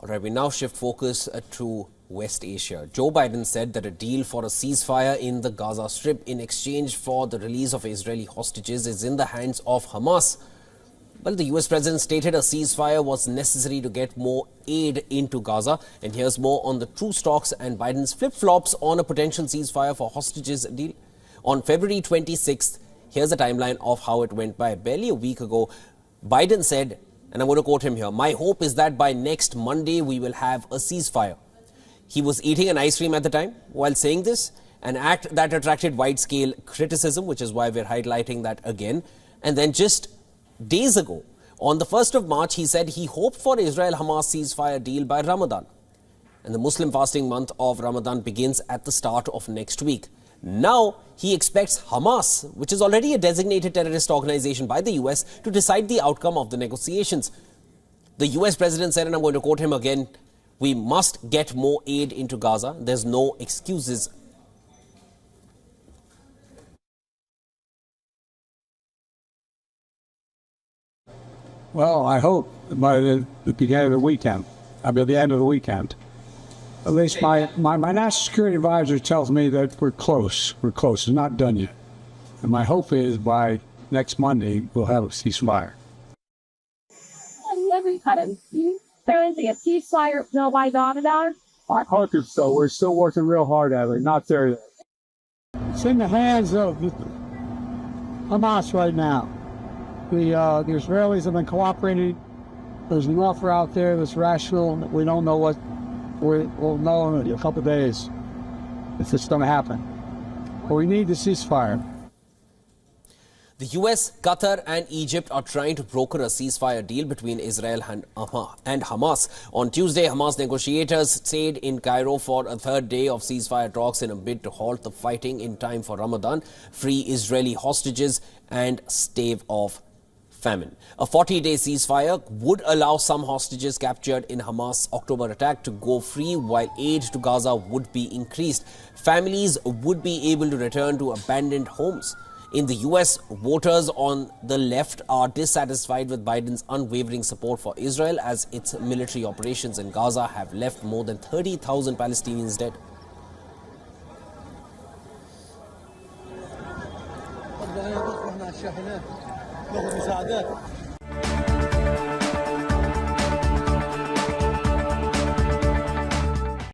All right, we now shift focus to West Asia. Joe Biden said that a deal for a ceasefire in the Gaza Strip in exchange for the release of Israeli hostages is in the hands of Hamas. Well, the US president stated a ceasefire was necessary to get more aid into Gaza. And here's more on the truce talks and Biden's flip-flops on a potential ceasefire for hostages deal. On February 26th, here's a timeline of how it went by. Barely a week ago, Biden said, and I'm going to quote him here, "My hope is that by next Monday, we will have a ceasefire." He was eating an ice cream at the time while saying this, an act that attracted wide-scale criticism, which is why we're highlighting that again. And then just days ago, on the 1st of March, he said he hoped for Israel-Hamas ceasefire deal by Ramadan. And the Muslim fasting month of Ramadan begins at the start of next week. Now, he expects Hamas, which is already a designated terrorist organization by the US, to decide the outcome of the negotiations. The US president said, and I'm going to quote him again, "We must get more aid into Gaza. There's no excuses." Well, I hope by the beginning of the weekend, the end of the weekend. At least my national security advisor tells me that we're close. We're close. It's not done yet. And my hope is by next Monday, we'll have a ceasefire. There is a ceasefire bill by Ramadan. I hope so. We're still working real hard at it. Not there yet. It's in the hands of Hamas right now. The Israelis have been cooperating. There's an offer out there that's rational. We don't know what. We'll know in a couple of days if it's going to happen. But we need the ceasefire. The US, Qatar and Egypt are trying to broker a ceasefire deal between Israel and Hamas. On Tuesday, Hamas negotiators stayed in Cairo for a third day of ceasefire talks in a bid to halt the fighting in time for Ramadan, free Israeli hostages and stave off famine. A 40-day ceasefire would allow some hostages captured in Hamas' October attack to go free, while aid to Gaza would be increased. Families would be able to return to abandoned homes. In the US, voters on the left are dissatisfied with Biden's unwavering support for Israel, as its military operations in Gaza have left more than 30,000 Palestinians dead.